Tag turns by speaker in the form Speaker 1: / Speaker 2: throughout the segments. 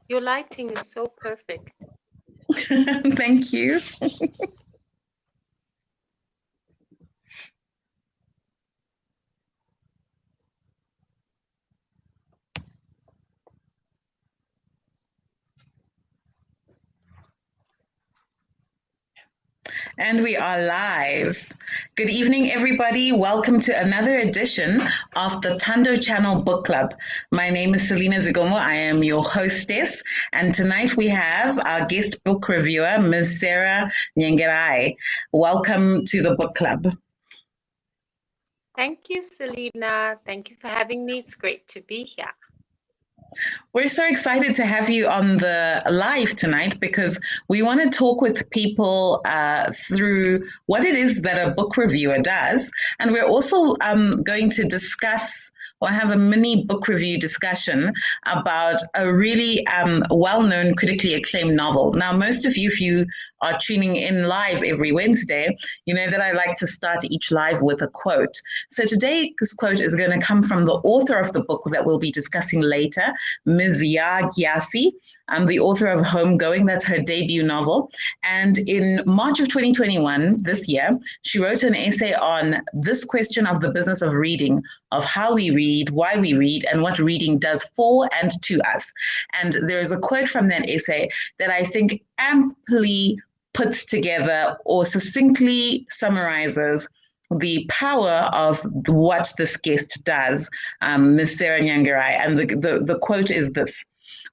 Speaker 1: Your lighting is so perfect.
Speaker 2: Thank you. And we are live. Good evening, everybody. Welcome to another edition of the Tando Channel Book Club. My name is Selena Zigomo. I am your hostess. And tonight we have our guest book reviewer, Ms. Sarah Nyengerai. Welcome to the book club.
Speaker 1: Thank you, Selena. Thank you for having me. It's great to be here.
Speaker 2: We're so excited to have you on the live tonight because we want to talk with people through what it is that a book reviewer does. And we're also going to discuss or have a mini book review discussion about a really well-known, critically acclaimed novel. Now, most of you, if you are tuning in live every Wednesday, you know that I like to start each live with a quote. So today's quote is going to come from the author of the book that we'll be discussing later, Ms. Ya Gyasi. The author of Homegoing, that's her debut novel. And in March of 2021, this year, she wrote an essay on this question of the business of reading, of how we read, why we read, and what reading does for and to us. And there is a quote from that essay that I think amply puts together or succinctly summarizes the power of what this guest does, Ms. Sarah Nyengerai. And the quote is this: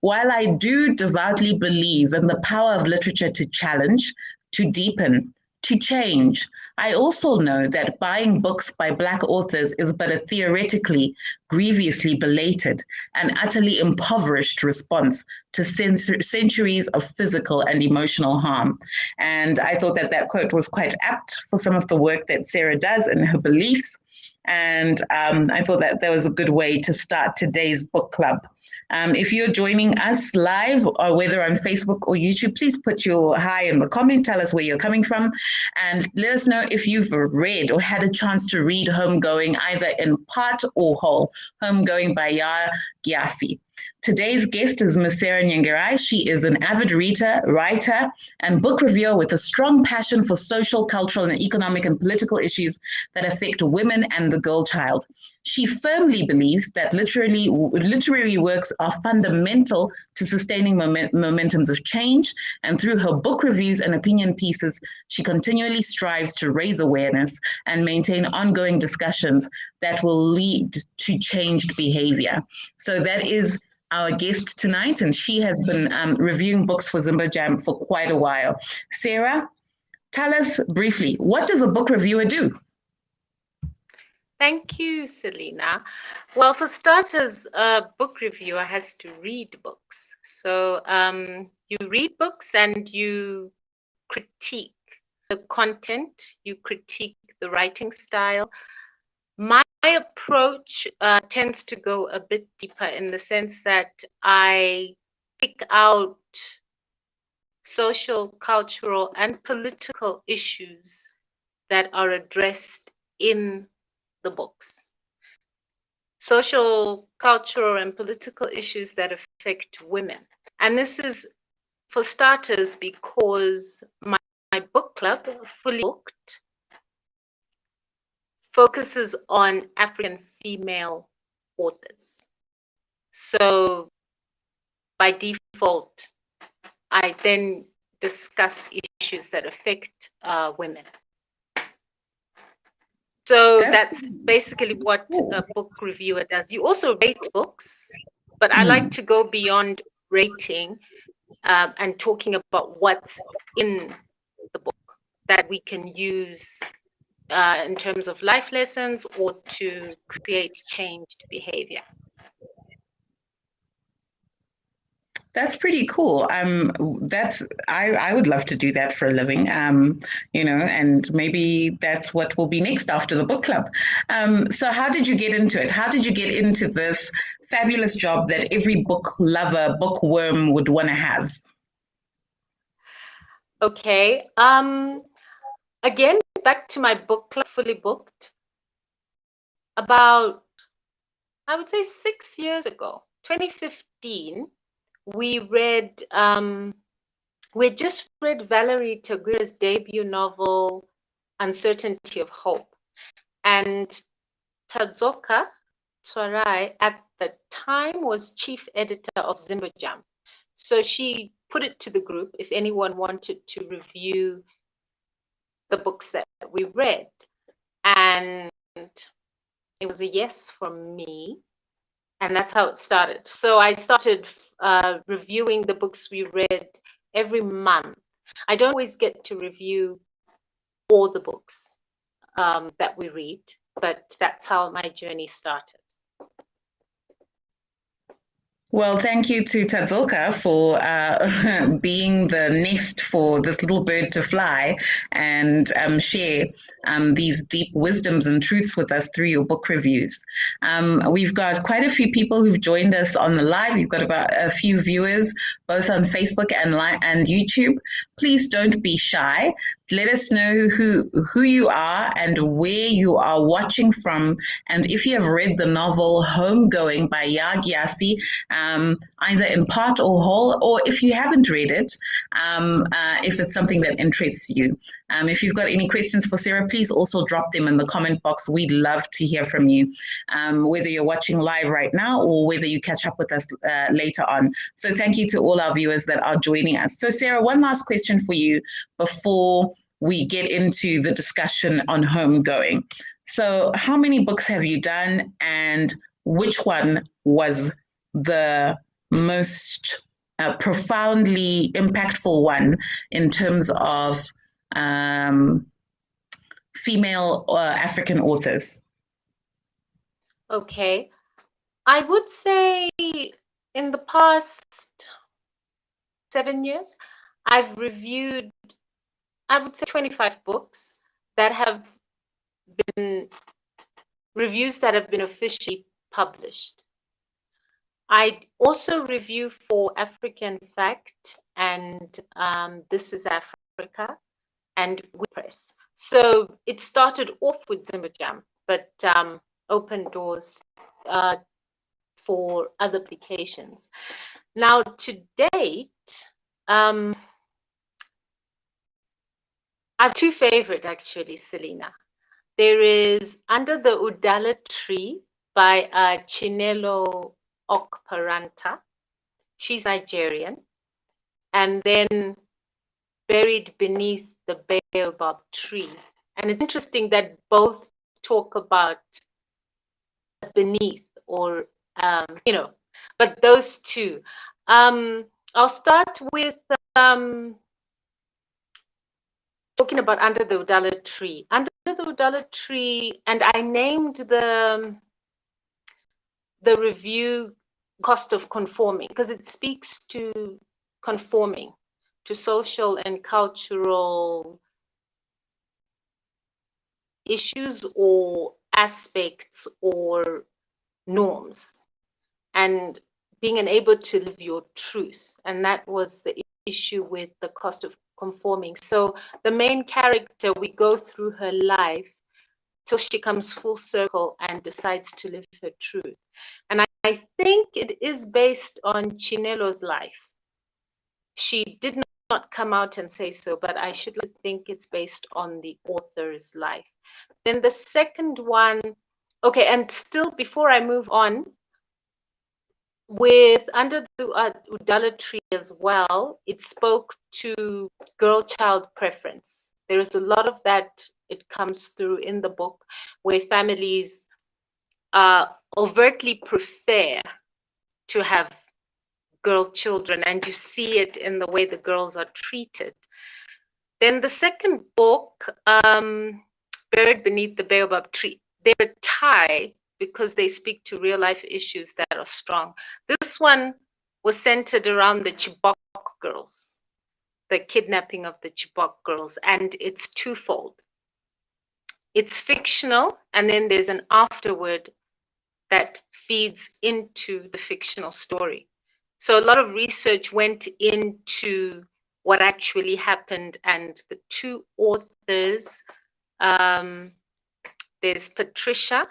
Speaker 2: "While I do devoutly believe in the power of literature to challenge, to deepen, to change, I also know that buying books by Black authors is but a theoretically, grievously belated, and utterly impoverished response to centuries of physical and emotional harm." And I thought that that quote was quite apt for some of the work that Sarah does and her beliefs. And I thought that that was a good way to start today's book club. If you're joining us live or whether on Facebook or YouTube, please put your hi in the comment. Tell us where you're coming from and let us know if you've read or had a chance to read Homegoing, either in part or whole. Homegoing by Ya Gyasi. Today's guest is Ms. Sarah Nyengerai. She is an avid reader, writer, and book reviewer with a strong passion for social, cultural, and economic and political issues that affect women and the girl child. She firmly believes that literary works are fundamental to sustaining momentums of change, and through her book reviews and opinion pieces, she continually strives to raise awareness and maintain ongoing discussions that will lead to changed behavior. So that is our guest tonight, and she has been reviewing books for Zimbo Jam for quite a while. Sarah, tell us briefly, what does a book reviewer do?
Speaker 1: Thank you, Selena. Well, for starters, a book reviewer has to read books. So you read books and you critique the content, you critique the writing style. My approach tends to go a bit deeper in the sense that I pick out social, cultural, and political issues that are addressed in the books. Social, cultural, and political issues that affect women. And this is, for starters, because my book club, Fully Booked, focuses on African female authors. So by default, I then discuss issues that affect women. So that's basically what a book reviewer does. You also rate books, but I like to go beyond rating and talking about what's in the book that we can use in terms of life lessons or to create changed behavior.
Speaker 2: That's pretty cool. I would love to do that for a living. And maybe that's what will be next after the book club. So how did you get into it? How did you get into this fabulous job that every book lover, bookworm would want to have?
Speaker 1: Okay. Again, back to my book club, Fully Booked. About, I would say 6 years ago, 2015, we read, we just read Valerie Tagir's debut novel, Uncertainty of Hope. And Tadzoka Twarai at the time was chief editor of Zimbabwe. So she put it to the group if anyone wanted to review the books that we read. And it was a yes from me. And that's how it started. So I started reviewing the books we read every month. I don't always get to review all the books that we read, but that's how my journey started.
Speaker 2: Well, thank you to Tadzoka for being the nest for this little bird to fly and share these deep wisdoms and truths with us through your book reviews. We've got quite a few people who've joined us on the live. We've got about a few viewers, both on Facebook and YouTube. Please don't be shy. Let us know who you are and where you are watching from. And if you have read the novel Homegoing by Yagyasi, either in part or whole, or if you haven't read it, if it's something that interests you. If you've got any questions for Sarah, please also drop them in the comment box. We'd love to hear from you, whether you're watching live right now or whether you catch up with us later on. So thank you to all our viewers that are joining us. So Sarah, one last question for you before we get into the discussion on Homegoing. So how many books have you done, and which one was the most profoundly impactful one in terms of female African authors?
Speaker 1: Okay. I would say in the past 7 years, I've reviewed, I would say 25 books that have been reviews that have been officially published. I also review for African Fact and This is Africa and WordPress. So it started off with Zimbabwe, but opened doors for other publications. Now, to date, I have two favorite actually, Selena. There is Under the Udala Tree by Chinelo Okparanta. She's Nigerian. And then Buried Beneath the Baobab Tree. And it's interesting that both talk about beneath or, but those two. I'll start with talking about Under the Udala Tree. Under the Udala Tree, and I named the review Cost of Conforming because it speaks to conforming to social and cultural issues or aspects or norms, and being unable to live your truth. And that was the issue with the cost of conforming. So the main character, we go through her life till she comes full circle and decides to live her truth. And I think it is based on Chinelo's life. She did not come out and say so, but I should think it's based on the author's life. Then the second one, okay, and still before I move on, with Under the Udala Tree as well, it spoke to girl-child preference. There is a lot of that, it comes through in the book, where families overtly prefer to have girl children, and you see it in the way the girls are treated. Then the second book, Buried Beneath the Baobab Tree, they're a tie because they speak to real life issues that are strong. This one was centered around the Chibok girls, the kidnapping of the Chibok girls, and it's twofold. It's fictional, and then there's an afterword that feeds into the fictional story. So a lot of research went into what actually happened, and the two authors, there's Patricia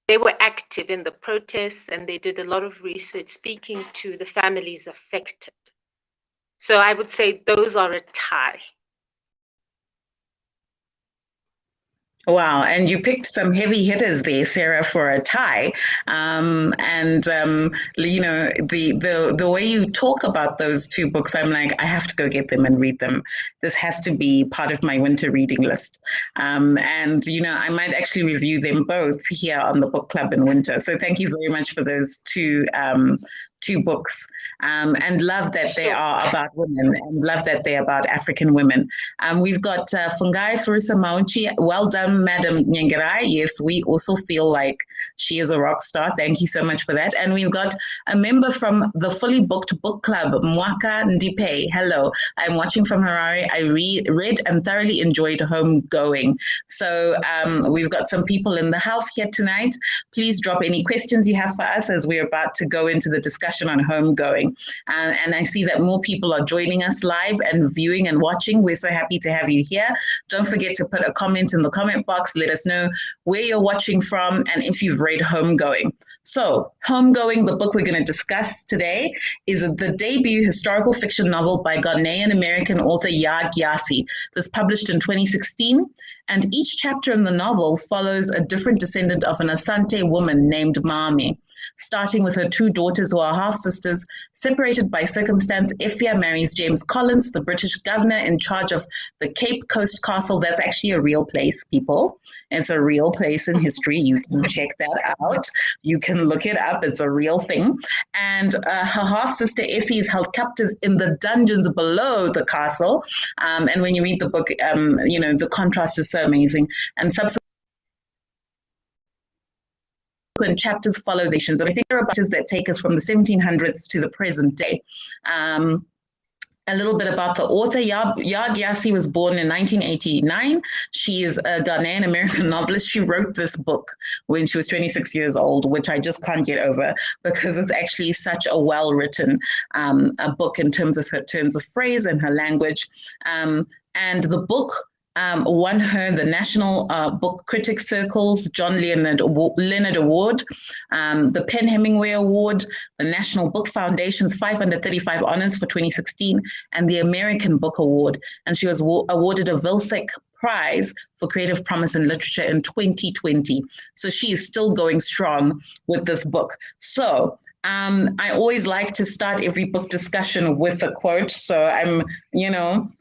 Speaker 1: they were active in the protests, and they did a lot of research speaking to the families affected. So I would say those are a tie.
Speaker 2: Wow, and you picked some heavy hitters there, Sarah, for a tie. You know, the way you talk about those two books, I'm like, I have to go get them and read them. This has to be part of my winter reading list. You know, I might actually review them both here on the book club in winter. So thank you very much for those two books, and love that they are about women, and love that they're about African women. We've got Fungai Furusa Mauchi. Well done, Madam Nyengerai. Yes, we also feel like she is a rock star. Thank you so much for that. And we've got a member from the Fully Booked Book Club, Mwaka Ndipe. Hello, I'm watching from Harare. I read and thoroughly enjoyed Homegoing. So we've got some people in the house here tonight. Please drop any questions you have for us as we're about to go into the discussion on Homegoing. And I see that more people are joining us live and viewing and watching. We're so happy to have you here. Don't forget to put a comment in the comment box. Let us know where you're watching from and if you've read Homegoing. So, Homegoing, the book we're going to discuss today, is the debut historical fiction novel by Ghanaian-American author Yaa Gyasi. This published in 2016, and each chapter in the novel follows a different descendant of an Asante woman named Mami. Starting with her two daughters who are half-sisters. Separated by circumstance, Effia marries James Collins, the British governor in charge of the Cape Coast Castle. That's actually a real place, people. It's a real place in history. You can check that out. You can look it up. It's a real thing. And her half-sister Effie is held captive in the dungeons below the castle. And when you read the book, you know, the contrast is so amazing. And subsequently, chapters follow the nations, and I think there are chapters that take us from the 1700s to the present day. A little bit about the author. Yaa Gyasi was born in 1989. She is a Ghanaian American novelist. She wrote this book when she was 26 years old, which I just can't get over because it's actually such a well-written a book in terms of her turns of phrase and her language. And the book won her the National Book Critics Circle's John Leonard Award, the Penn Hemingway Award, the National Book Foundation's 535 Honors for 2016, and the American Book Award. And she was awarded a Vilsack Prize for Creative Promise in Literature in 2020. So she is still going strong with this book. So I always like to start every book discussion with a quote. So I'm, you know,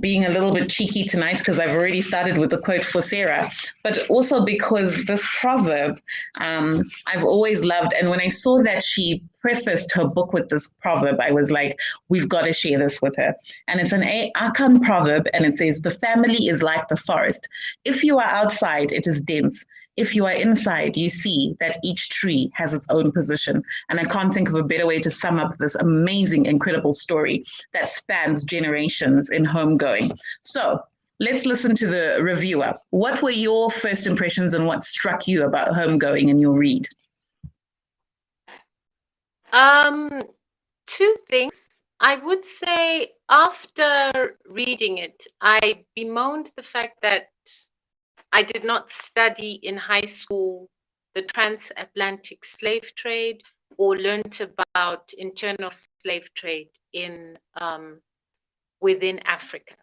Speaker 2: being a little bit cheeky tonight because I've already started with the quote for Sarah, but also because this proverb I've always loved. And when I saw that she prefaced her book with this proverb, I was like, we've got to share this with her. And it's an Akan proverb, and it says, the family is like the forest. If you are outside, it is dense. If you are inside, you see that each tree has its own position. And I can't think of a better way to sum up this amazing, incredible story that spans generations in Homegoing. So let's listen to the reviewer. What were your first impressions and what struck you about Homegoing in your read?
Speaker 1: Two things. I would say after reading it, I bemoaned the fact that I did not study in high school the transatlantic slave trade or learnt about internal slave trade in within Africa.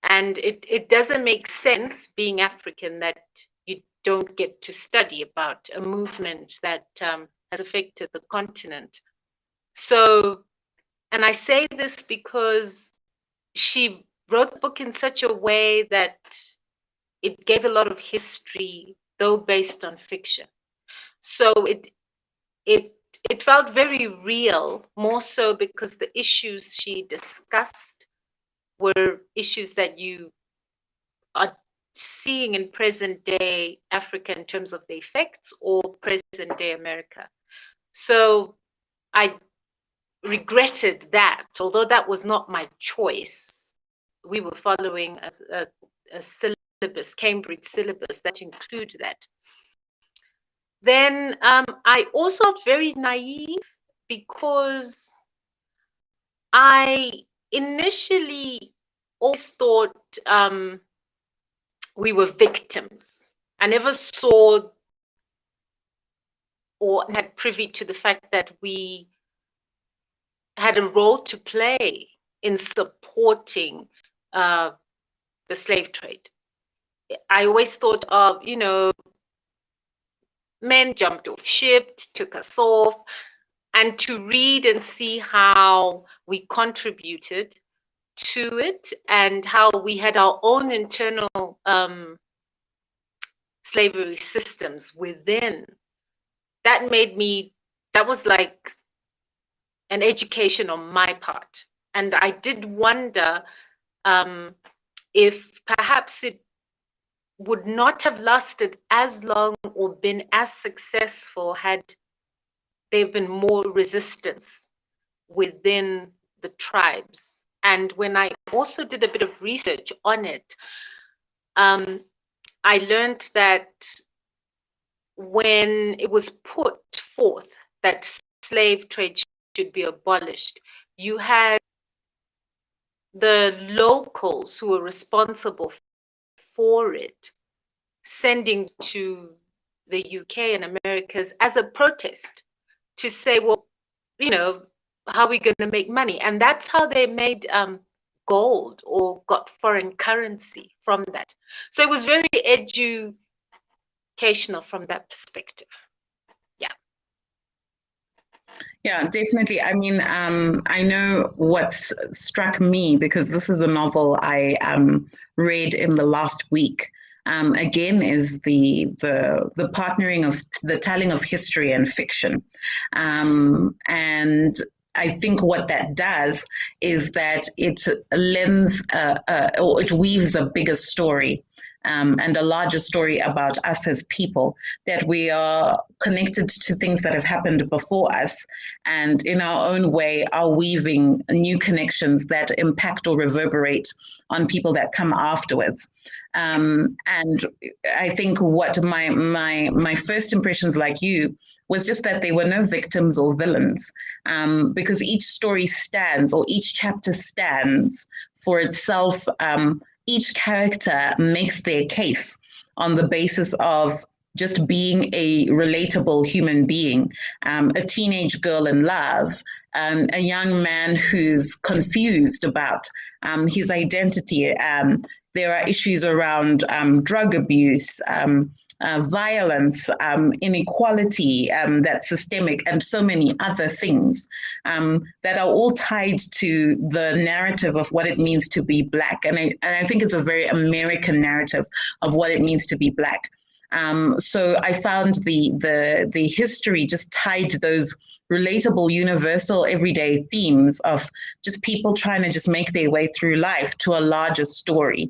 Speaker 1: And it doesn't make sense, being African, that you don't get to study about a movement that has affected the continent. So, and I say this because she wrote the book in such a way that it gave a lot of history, though based on fiction. So it felt very real, more so because the issues she discussed were issues that you are seeing in present day Africa in terms of the effects, or present day America. So I regretted that, although that was not my choice. We were following a syllabus, Cambridge syllabus, that include that. Then I also felt very naive because I initially always thought we were victims. I never saw or had privy to the fact that we had a role to play in supporting the slave trade. I always thought of, men jumped off ships, took us off, and to read and see how we contributed to it and how we had our own internal slavery systems within, that was like an education on my part. And I did wonder if perhaps it would not have lasted as long or been as successful had there been more resistance within the tribes. And when I also did a bit of research on it, I learned that when it was put forth that slave trade should be abolished, you had the locals who were responsible for it sending to the UK and Americas as a protest to say, well, how are we going to make money? And that's how they made gold or got foreign currency from that. So it was very educational from that perspective.
Speaker 2: Yeah, definitely. I mean, I know what's struck me, because this is a novel I read in the last week. Again, is the partnering of the telling of history and fiction, and I think what that does is that it lends or it weaves a bigger story. And a larger story about us as people, that we are connected to things that have happened before us, and in our own way are weaving new connections that impact or reverberate on people that come afterwards. And I think what my first impressions, like you, was just that there were no victims or villains, because each story stands, or each chapter stands for itself. Each character makes their case on the basis of just being a relatable human being, a teenage girl in love, a young man who's confused about his identity. There are issues around drug abuse, violence, inequality, that's systemic, and so many other things that are all tied to the narrative of what it means to be Black. And I think it's a very American narrative of what it means to be Black. So I found the history just tied those relatable, universal, everyday themes of just people trying to just make their way through life to a larger story.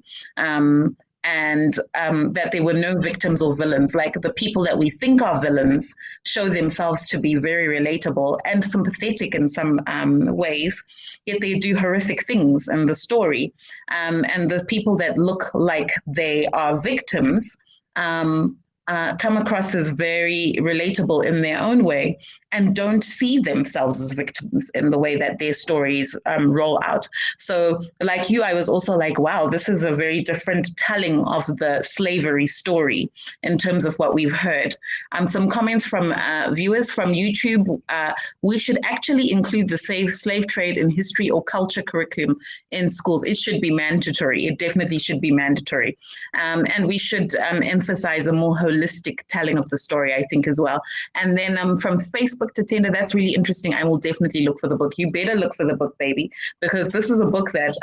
Speaker 2: And that there were no victims or villains. Like, the people that we think are villains show themselves to be very relatable and sympathetic in some ways, yet they do horrific things in the story. And the people that look like they are victims come across as very relatable in their own way, and don't see themselves as victims in the way that their stories roll out. So like you, I was also like, wow, this is a very different telling of the slavery story in terms of what we've heard. Some comments from viewers from YouTube. We should actually include the slave trade in history or culture curriculum in schools. It should be mandatory. It definitely should be mandatory. And we should emphasize a more holistic telling of the story, I think, as well. And then from Facebook to Tender, that's really interesting. I will definitely look for the book. You better look for the book, baby, because this is a book that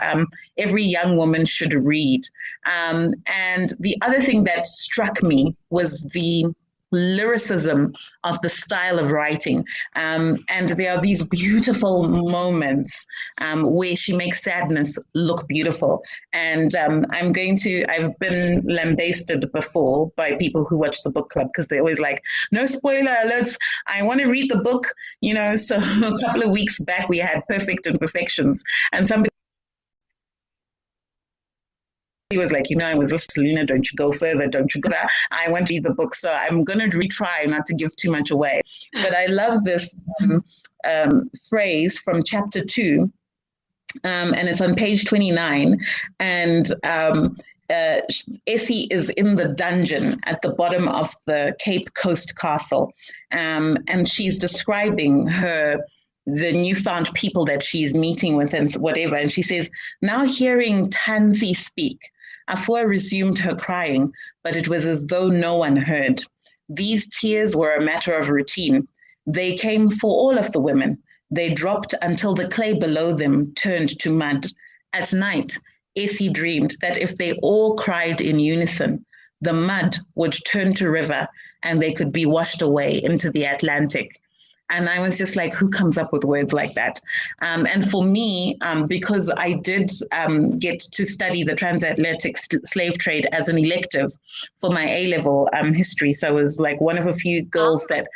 Speaker 2: every young woman should read. And the other thing that struck me was the lyricism of the style of writing. And there are these beautiful moments where she makes sadness look beautiful. And I've been lambasted before by people who watch the book club, because they're always like, no spoiler alerts, I want to read the book, So a couple of weeks back, we had Perfect Imperfections, and somebody was like, I was just, Selena, don't you go further, don't you go there. I want to read the book, so I'm going to retry not to give too much away. But I love this phrase from chapter 2, and it's on page 29. And Essie is in the dungeon at the bottom of the Cape Coast Castle, and she's describing the newfound people that she's meeting with and whatever. And she says, now hearing Tansy speak, Afua resumed her crying, but it was as though no one heard. These tears were a matter of routine. They came for all of the women. They dropped until the clay below them turned to mud. At night, Essie dreamed that if they all cried in unison, the mud would turn to river and they could be washed away into the Atlantic. And I was just like, who comes up with words like that? And for me, because I did get to study the transatlantic slave trade as an elective for my A-level history, so I was like one of a few girls that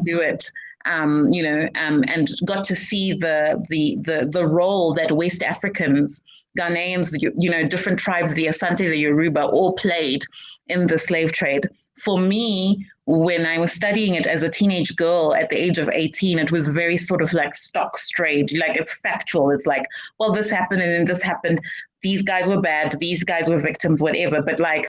Speaker 2: do it. And got to see the role that West Africans, Ghanaians, different tribes, the Asante, the Yoruba, all played in the slave trade. For me, when I was studying it as a teenage girl at the age of 18, it was very sort of like stock straight, like it's factual. It's like, well, this happened and then this happened. These guys were bad. These guys were victims, whatever. But like,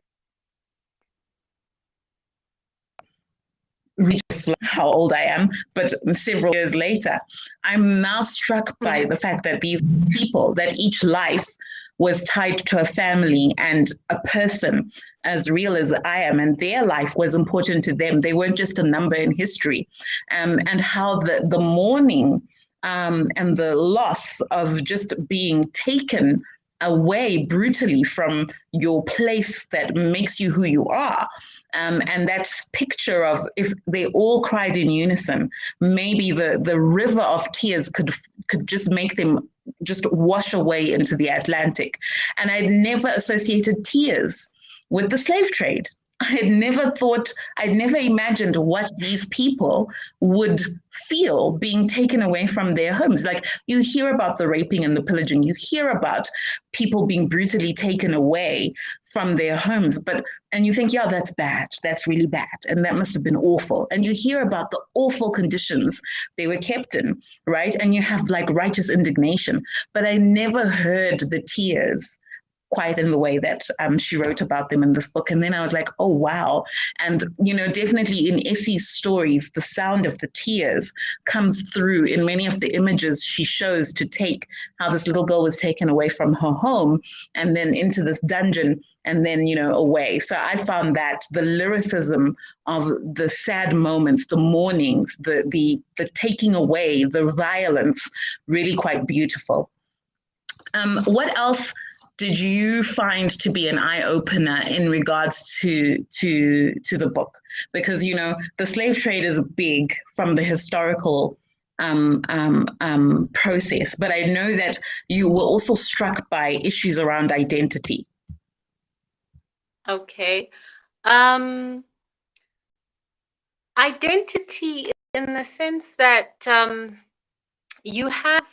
Speaker 2: how old I am, but several years later, I'm now struck by the fact that these people, that each life was tied to a family and a person as real as I am, and their life was important to them. They weren't just a number in history. And how the mourning and the loss of just being taken away brutally from your place that makes you who you are. And that picture of if they all cried in unison, maybe the river of tears could just make them just wash away into the Atlantic. And I'd never associated tears with the slave trade. I'd never imagined what these people would feel being taken away from their homes. Like, you hear about the raping and the pillaging, you hear about people being brutally taken away from their homes, and you think, yeah, that's bad, that's really bad, and that must have been awful. And you hear about the awful conditions they were kept in, right? And you have like righteous indignation. But I never heard the tears quite in the way that she wrote about them in this book. And then I was like, oh, wow. And, definitely in Essie's stories, the sound of the tears comes through in many of the images she shows to take how this little girl was taken away from her home and then into this dungeon and then, away. So I found that the lyricism of the sad moments, the mournings, the taking away, the violence, really quite beautiful. What else did you find to be an eye-opener in regards to the book? Because, the slave trade is big from the historical process, but I know that you were also struck by issues around identity.
Speaker 1: Okay. Identity in the sense that you have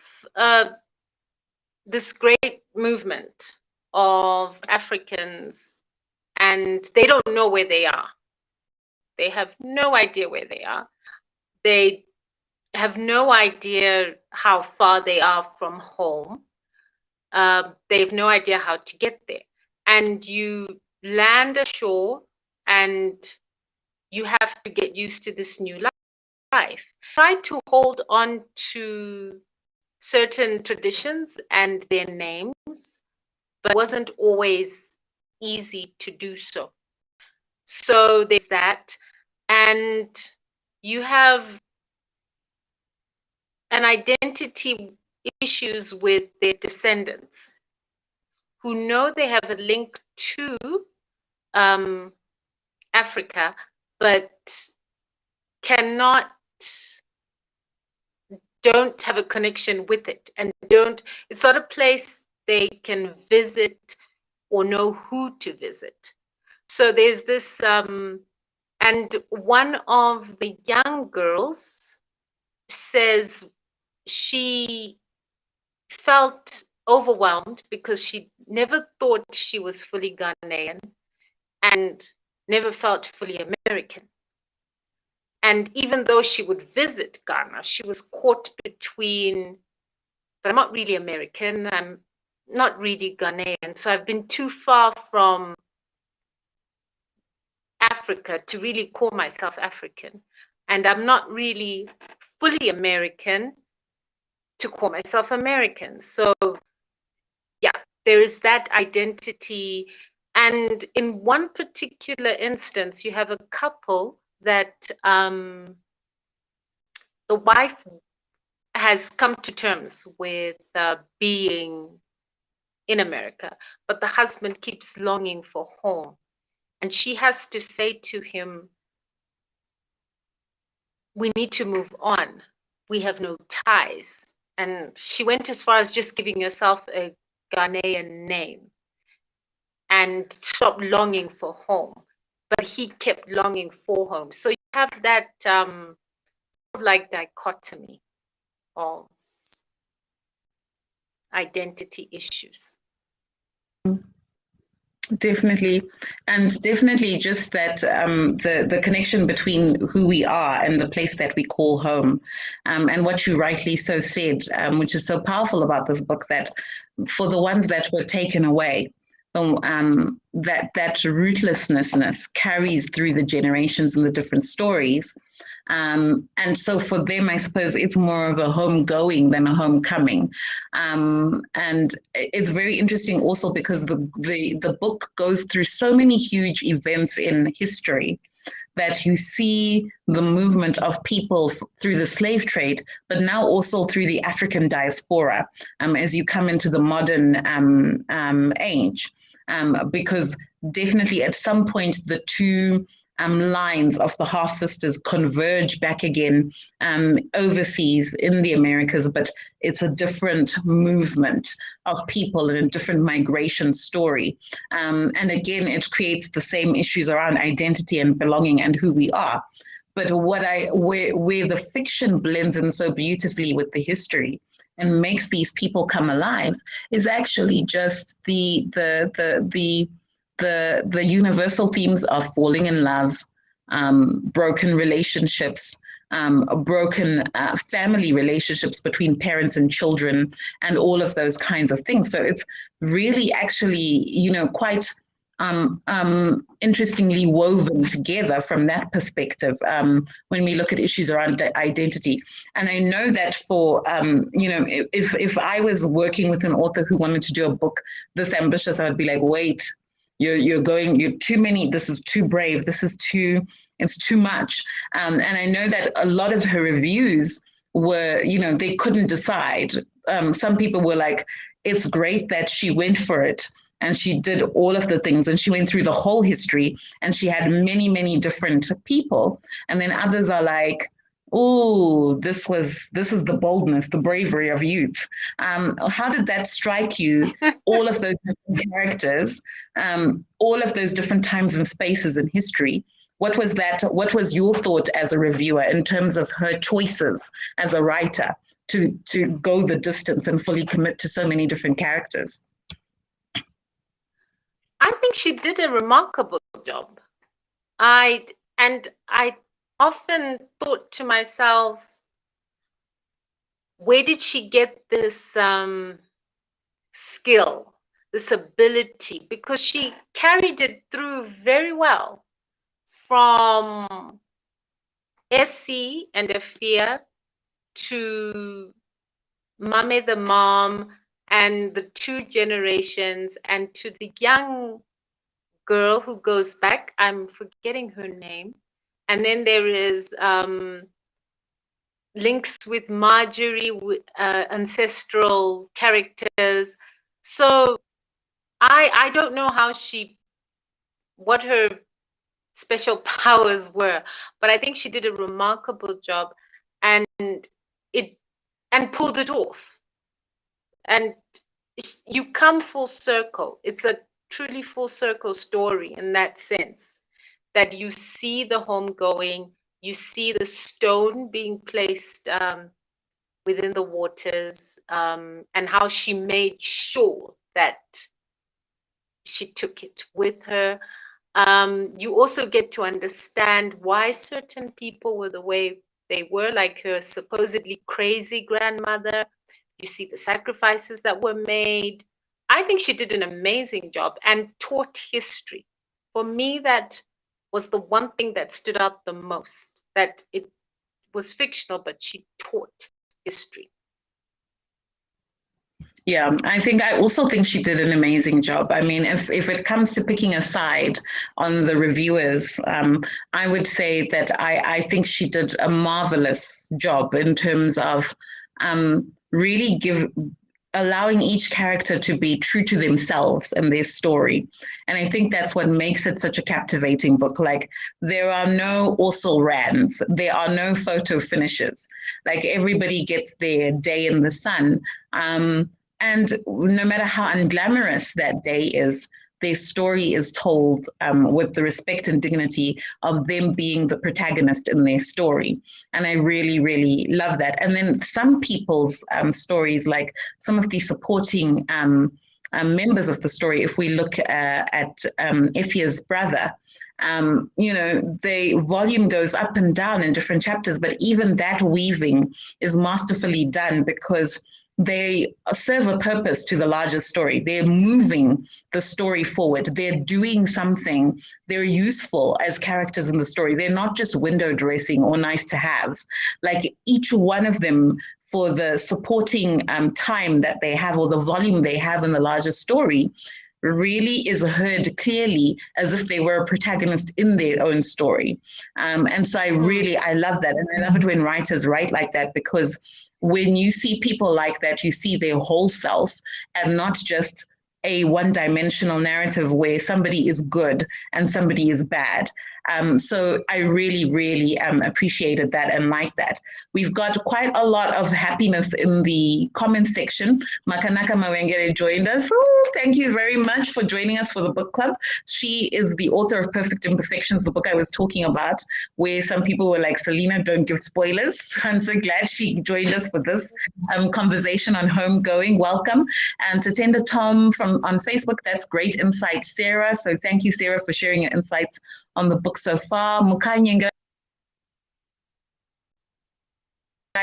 Speaker 1: this great movement of Africans, and they don't know where they are. They have no idea where they are. They have no idea how far they are from home. They have no idea how to get there. And you land ashore and you have to get used to this new life. Try to hold on to certain traditions and their names, but it wasn't always easy to do so. So there's that. And you have an identity issues with their descendants who know they have a link to Africa, but don't have a connection with it, and it's not a place they can visit or know who to visit. So there's this, and one of the young girls says she felt overwhelmed because she never thought she was fully Ghanaian and never felt fully American. And even though she would visit Ghana, she was caught between, but I'm not really American, I'm not really Ghanaian, so I've been too far from Africa to really call myself African. And I'm not really fully American to call myself American. So yeah, there is that identity. And in one particular instance, you have a couple that the wife has come to terms with being in America, but the husband keeps longing for home. And she has to say to him, we need to move on. We have no ties. And she went as far as just giving herself a Ghanaian name and stop longing for home. But he kept longing for home. So you have that like dichotomy of identity issues.
Speaker 2: Definitely, and definitely just that the connection between who we are and the place that we call home, and what you rightly so said, which is so powerful about this book, that for the ones that were taken away, that rootlessness carries through the generations and the different stories. And so for them, I suppose it's more of a homegoing than a homecoming. And it's very interesting also because the book goes through so many huge events in history that you see the movement of people through the slave trade, but now also through the African diaspora as you come into the modern age. Because definitely at some point the two lines of the half sisters converge back again overseas in the Americas, but it's a different movement of people and a different migration story. And again, it creates the same issues around identity and belonging and who we are. But where the fiction blends in so beautifully with the history and makes these people come alive is actually just the universal themes of falling in love, broken relationships, broken family relationships between parents and children, and all of those kinds of things. So it's really actually, quite interestingly woven together from that perspective when we look at issues around identity. And I know that for, if I was working with an author who wanted to do a book this ambitious, I would be like, wait, you're too many, this is too brave, it's too much. And I know that a lot of her reviews were, they couldn't decide. Some people were like, it's great that she went for it and she did all of the things and she went through the whole history and she had many, many different people. And then others are like, oh, this is the boldness, the bravery of youth. How did that strike you? All of those different characters, all of those different times and spaces in history. What was that? What was your thought as a reviewer in terms of her choices as a writer to go the distance and fully commit to so many different characters?
Speaker 1: I think she did a remarkable job. I often thought to myself, where did she get this skill, this ability? Because she carried it through very well, from Essie and Afia to Mame the mom and the two generations, and to the young girl who goes back. I'm forgetting her name. And then there is links with Marjorie, ancestral characters. So I don't know what her special powers were, but I think she did a remarkable job and pulled it off. And you come full circle. It's a truly full circle story in that sense, that you see the homegoing, you see the stone being placed within the waters, and how she made sure that she took it with her. You also get to understand why certain people were the way they were, like her supposedly crazy grandmother. You see the sacrifices that were made. I think she did an amazing job and taught history. For me, that was the one thing that stood out the most, that it was fictional, but she taught history.
Speaker 2: Yeah, I also think she did an amazing job. I mean, if it comes to picking a side on the reviewers, I would say that I think she did a marvelous job in terms of really allowing each character to be true to themselves and their story. And I think that's what makes it such a captivating book. Like, there are no also rans, there are no photo finishes. Like, everybody gets their day in the sun. And no matter how unglamorous that day is, their story is told with the respect and dignity of them being the protagonist in their story. And I really, really love that. And then some people's stories, like some of the supporting members of the story, if we look at Effie's brother, the volume goes up and down in different chapters, but even that weaving is masterfully done because they serve a purpose to the larger story. They're moving the story forward. They're doing something. They're useful as characters in the story. They're not just window dressing or nice to haves. Like, each one of them, for the supporting time that they have or the volume they have in the larger story, really is heard clearly as if they were a protagonist in their own story. And so I love that. And I love it when writers write like that, because when you see people like that, you see their whole self and not just a one-dimensional narrative where somebody is good and somebody is bad. So I really, really appreciated that and liked that. We've got quite a lot of happiness in the comment section. Makanaka Mawengere joined us. Oh, thank you very much for joining us for the book club. She is the author of Perfect Imperfections, the book I was talking about, where some people were like, Selena, don't give spoilers. I'm so glad she joined us for this conversation on homegoing. Welcome. And to Tender Tom on Facebook, that's great insight, Sarah. So thank you, Sarah, for sharing your insights on the book so far. Sarah Nyengerai,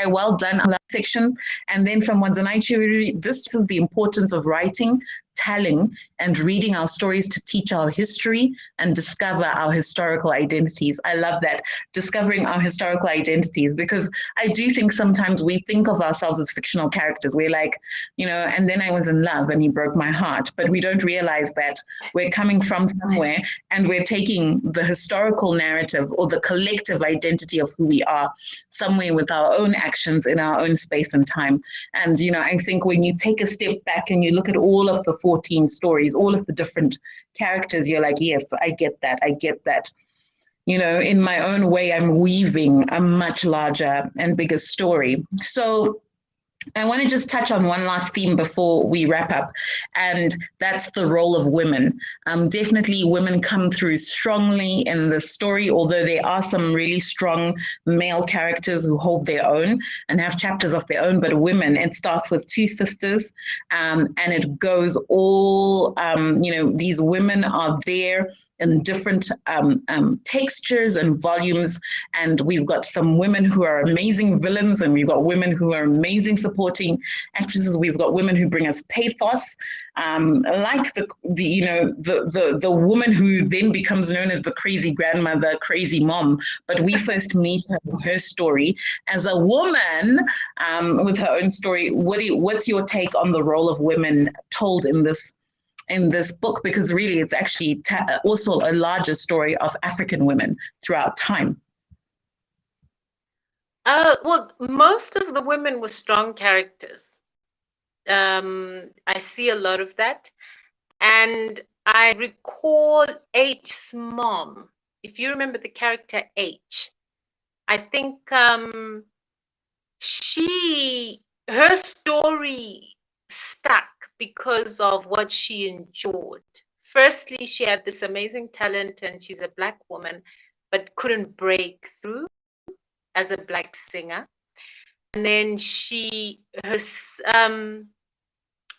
Speaker 2: well done on that section. And then from Wanzanaichi, this is the importance of writing, telling, and reading our stories to teach our history and discover our historical identities. I love that, discovering our historical identities, because I do think sometimes we think of ourselves as fictional characters. We're like, and then I was in love and he broke my heart. But we don't realize that we're coming from somewhere and we're taking the historical narrative or the collective identity of who we are somewhere with our own actions in our own space and time. And, I think when you take a step back and you look at all of the 14 stories, all of the different characters, you're like, yes, I get that. I get that. In my own way, I'm weaving a much larger and bigger story. So I want to just touch on one last theme before we wrap up, and that's the role of women. Definitely women come through strongly in the story, although there are some really strong male characters who hold their own and have chapters of their own, but women, it starts with two sisters, and it goes all, these women are there in different textures and volumes. And we've got some women who are amazing villains, and we've got women who are amazing supporting actresses. We've got women who bring us pathos, like the woman who then becomes known as the crazy grandmother, crazy mom. But we first meet her story as a woman with her own story. What's your take on the role of women told in this book? Because really it's actually also a larger story of African women throughout time.
Speaker 1: Well, most of the women were strong characters. I see a lot of that. And I recall H's mom. If you remember the character H, I think her story stuck because of what she endured. Firstly, she had this amazing talent and she's a Black woman, but couldn't break through as a Black singer. And then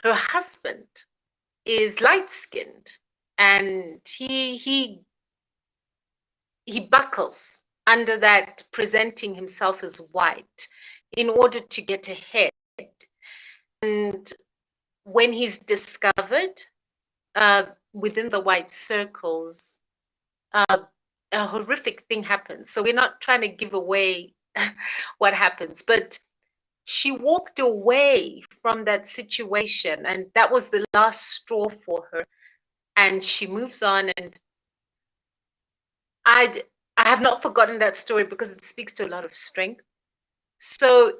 Speaker 1: her husband is light-skinned, and he buckles under that, presenting himself as white in order to get ahead. And when he's discovered within the white circles, a horrific thing happens. So we're not trying to give away what happens, but she walked away from that situation, and that was the last straw for her. And she moves on, and I have not forgotten that story because it speaks to a lot of strength. So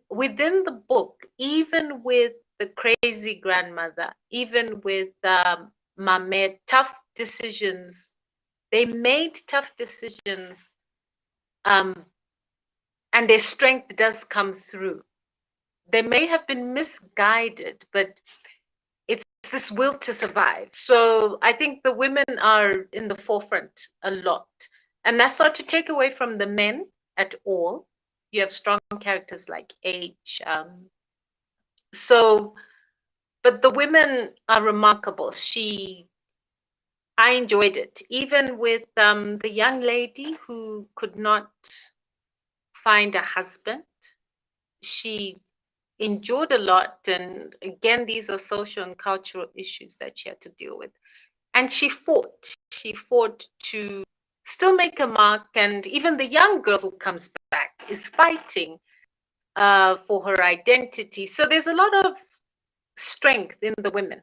Speaker 1: within the book, even with the crazy grandmother, even with Mamed, tough decisions, they made tough decisions, and their strength does come through. They may have been misguided, but it's this will to survive. So I think the women are in the forefront a lot. And that's not to take away from the men at all. You have strong characters like Age. But the women are remarkable. I enjoyed it, even with the young lady who could not find a husband. She endured a lot, and again, these are social and cultural issues that she had to deal with. And she fought to still make a mark, and even the young girl who comes back is fighting for her identity. So there's a lot of strength in the women,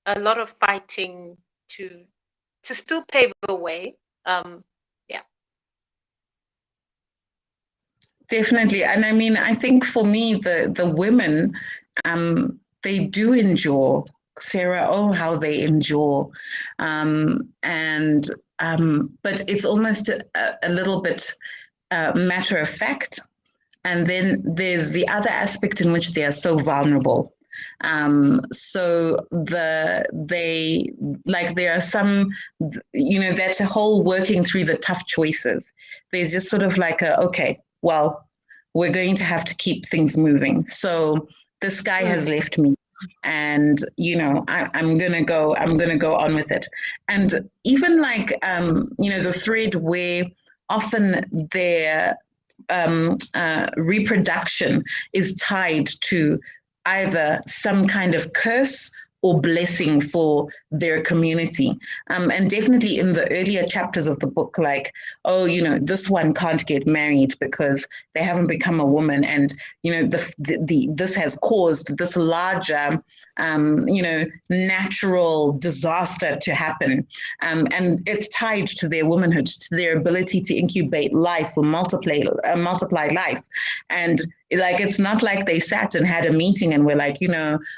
Speaker 1: a lot of fighting to still pave the way. Yeah.
Speaker 2: Definitely. And I mean, I think for me, the women, they do endure. Sarah, oh, how they endure. And but it's almost a little bit matter of fact. And then there's the other aspect in which they are so vulnerable. So there are some, that whole working through the tough choices. There's just sort of like okay, well, we're going to have to keep things moving. So this guy has left me, and I'm gonna go on with it. And even like the thread where often their reproduction is tied to either some kind of curse or blessing for their community. And definitely in the earlier chapters of the book, like, oh, this one can't get married because they haven't become a woman. And, this has caused this larger, natural disaster to happen. And it's tied to their womanhood, to their ability to incubate life or multiply life. And like, it's not like they sat and had a meeting and were like,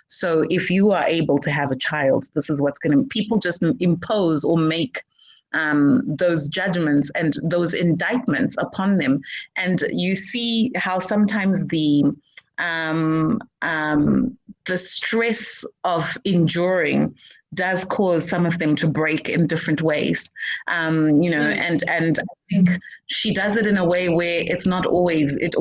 Speaker 2: so if you are able to have a child, this is what's going to, people just impose or make those judgments and those indictments upon them. And you see how sometimes the stress of enduring does cause some of them to break in different ways, and I think she does it in a way where it's not always, it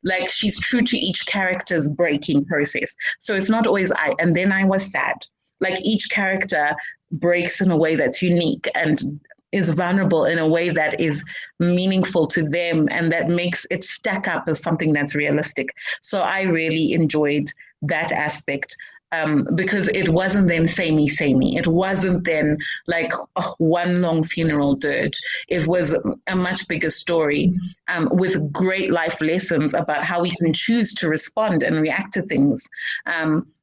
Speaker 2: like she's true to each character's breaking process. So it's not always and then I was sad. Like each character breaks in a way that's unique and is vulnerable in a way that is meaningful to them and that makes it stack up as something that's realistic. So I really enjoyed that aspect. Because it wasn't then samey. It wasn't then like one long funeral dirge. It was a much bigger story with great life lessons about how we can choose to respond and react to things.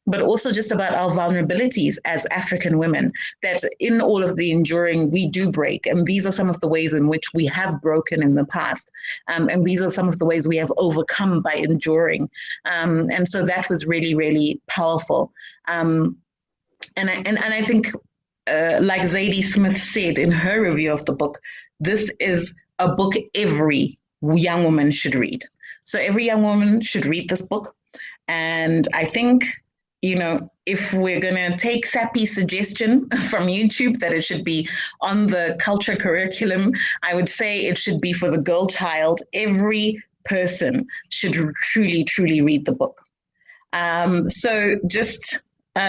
Speaker 2: But also just about our vulnerabilities as African women, that in all of the enduring, we do break. And these are some of the ways in which we have broken in the past. And these are some of the ways we have overcome by enduring. And so that was really, really powerful. And I think, like Zadie Smith said in her review of the book, this is a book every young woman should read. So every young woman should read this book. And I think, if we're going to take Sappy's suggestion from YouTube that it should be on the culture curriculum, I would say it should be for the girl child. Every person should truly, truly read the book. So just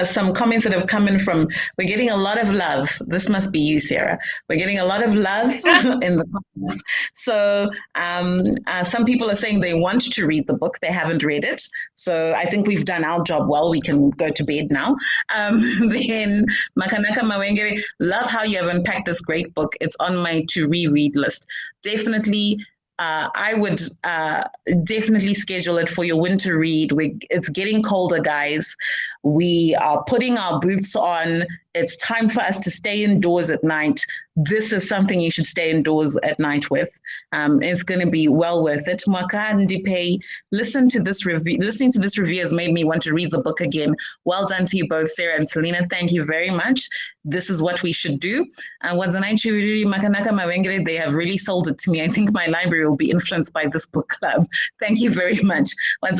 Speaker 2: some comments that have come in from, we're getting a lot of love. This must be you, Sarah. We're getting a lot of love in the comments. So some people are saying they want to read the book. They haven't read it. So I think we've done our job well. We can go to bed now. Then Makanaka Mawengere, love how you have unpacked this great book. It's on my to reread list. Definitely. I would definitely schedule it for your winter read. It's getting colder, guys. We are putting our boots on. It's time for us to stay indoors at night. This is something you should stay indoors at night with. It's going to be well worth it. Mwaka Ndipe, listening to this review has made me want to read the book again. Well done to you both, Sarah and Selena. Thank you very much. This is what we should do. And Makanaka Mawengere, they have really sold it to me. I think my library will be influenced by this book club. Thank you very much. They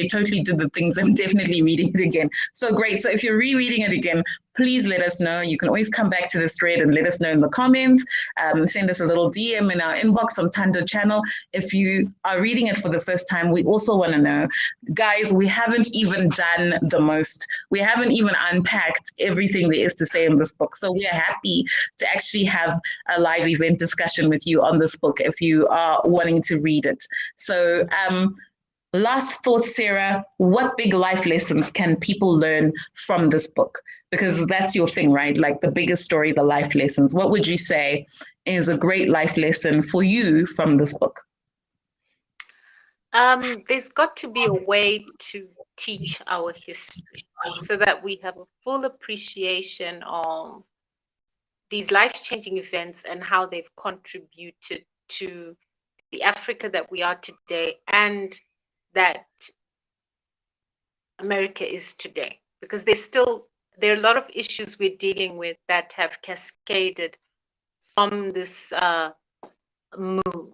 Speaker 2: totally did the things. I'm definitely reading it again. So great. So if you're rereading it again, please let us know. You can always come back to this thread and let us know in the comments. Send us a little DM in our inbox on Tando channel. If you are reading it for the first time, we also want to know. Guys, we haven't even done the most. We haven't even unpacked everything there is to say in this book. So we are happy to actually have a live event discussion with you on this book if you are wanting to read it. So last thoughts, Sarah, what big life lessons can people learn from this book? Because that's your thing, right? Like the biggest story, the life lessons. What would you say is a great life lesson for you from this book?
Speaker 1: There's got to be a way to teach our history so that we have a full appreciation of these life-changing events and how they've contributed to the Africa that we are today and that America is today. Because there are a lot of issues we're dealing with that have cascaded from this move.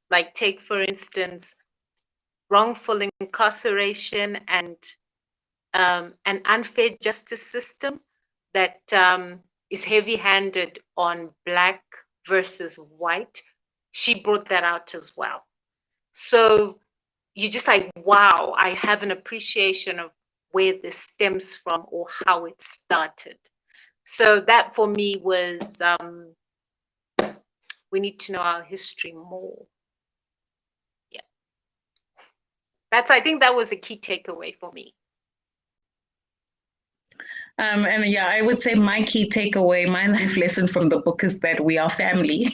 Speaker 1: Like take, for instance, wrongful incarceration and an unfair justice system that is heavy-handed on Black versus white. She brought that out as well. So you're just like, wow, I have an appreciation of where this stems from or how it started. So that for me was, we need to know our history more. Yeah. I think that was a key takeaway for me.
Speaker 2: And yeah, I would say my key takeaway, my life lesson from the book is that we are family.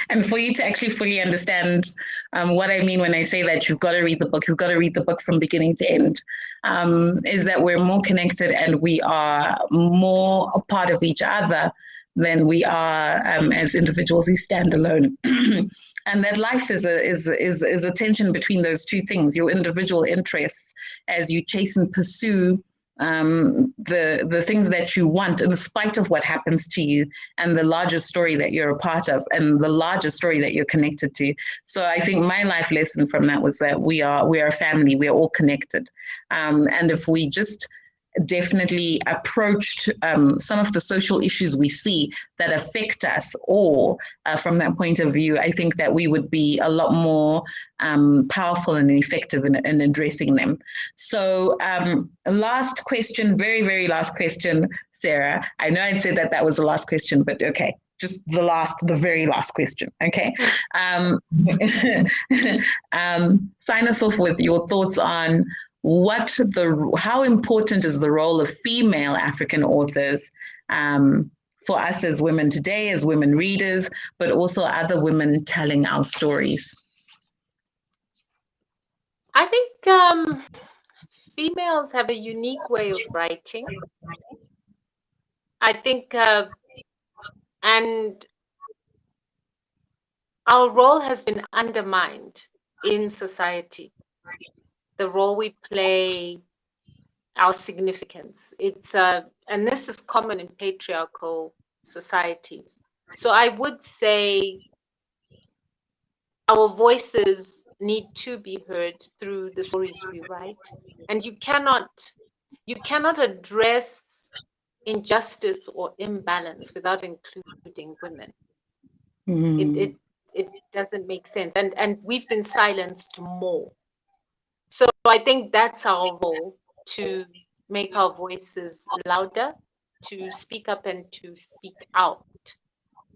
Speaker 2: And for you to actually fully understand what I mean when I say that you've got to read the book, you've got to read the book from beginning to end, is that we're more connected and we are more a part of each other than we are as individuals who stand alone. And that life is a tension between those two things, your individual interests as you chase and pursue the things that you want in spite of what happens to you, and the larger story that you're a part of and the larger story that you're connected to. So I think my life lesson from that was that we are a family, we are all connected, and if we just definitely approached some of the social issues we see that affect us all from that point of view, I think that we would be a lot more powerful and effective in addressing them. So last question, very, very last question, Sarah. I know I'd said that was the last question, but okay. Just the very last question, okay? Sign us off with your thoughts on how important is the role of female African authors for us as women today, as women readers, but also other women telling our stories?
Speaker 1: I think females have a unique way of writing. I think, and our role has been undermined in society. The role we play, our significance. And this is common in patriarchal societies. So I would say our voices need to be heard through the stories we write. And you cannot address injustice or imbalance without including women.
Speaker 2: Mm.
Speaker 1: It doesn't make sense. And we've been silenced more. So I think that's our role, to make our voices louder, to speak up and to speak out.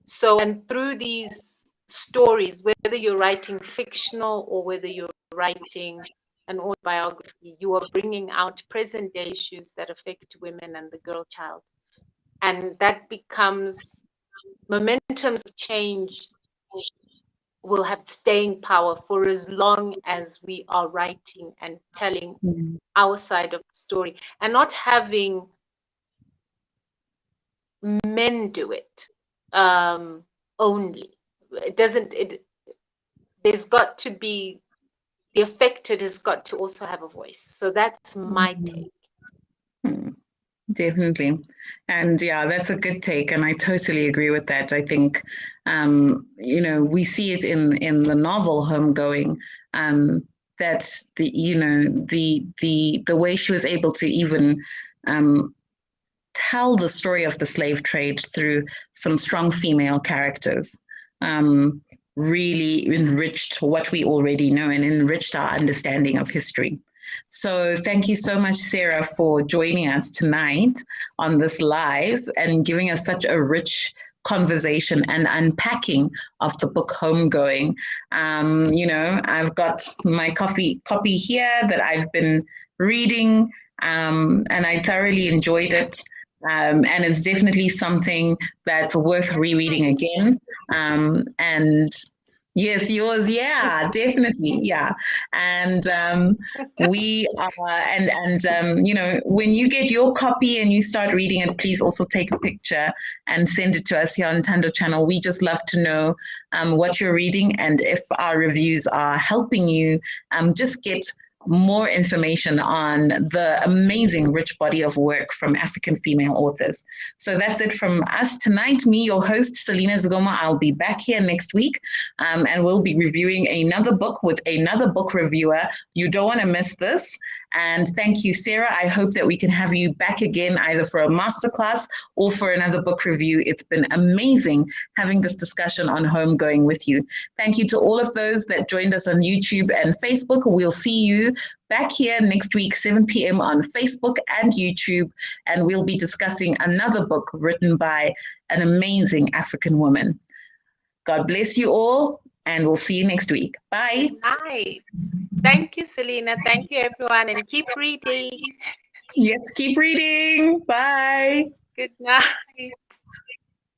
Speaker 1: So, and through these stories, whether you're writing fictional or whether you're writing an autobiography, you are bringing out present day issues that affect women and the girl child. And that becomes momentums of change will have staying power for as long as we are writing and telling our side of the story, and not having men do it only. There's got to be, the affected has got to also have a voice. So that's my take.
Speaker 2: Definitely. And yeah, that's a good take. And I totally agree with that. I think, we see it in the novel Homegoing, that the way she was able to even tell the story of the slave trade through some strong female characters really enriched what we already know and enriched our understanding of history. So thank you so much, Sarah, for joining us tonight on this live and giving us such a rich conversation and unpacking of the book Homegoing. I've got my copy here that I've been reading, and I thoroughly enjoyed it. And it's definitely something that's worth rereading again. And yes, yours, yeah, definitely, yeah. And we are, when you get your copy and you start reading it, please also take a picture and send it to us here on Tando Channel. We just love to know what you're reading, and if our reviews are helping you just get more information on the amazing rich body of work from African female authors. So that's it from us tonight. Me, your host, Selena Zagoma. I'll be back here next week, and we'll be reviewing another book with another book reviewer. You don't want to miss this. And thank you, Sarah. I hope that we can have you back again, either for a masterclass or for another book review. It's been amazing having this discussion on Homegoing with you. Thank you to all of those that joined us on YouTube and Facebook. We'll see you back here next week, 7 p.m. on Facebook and YouTube, and we'll be discussing another book written by an amazing African woman. God bless you all, and we'll see you next week. Bye.
Speaker 1: Good night. Thank you, Selena. Thank you, everyone, and keep reading.
Speaker 2: Yes, keep reading. Bye.
Speaker 1: Good night.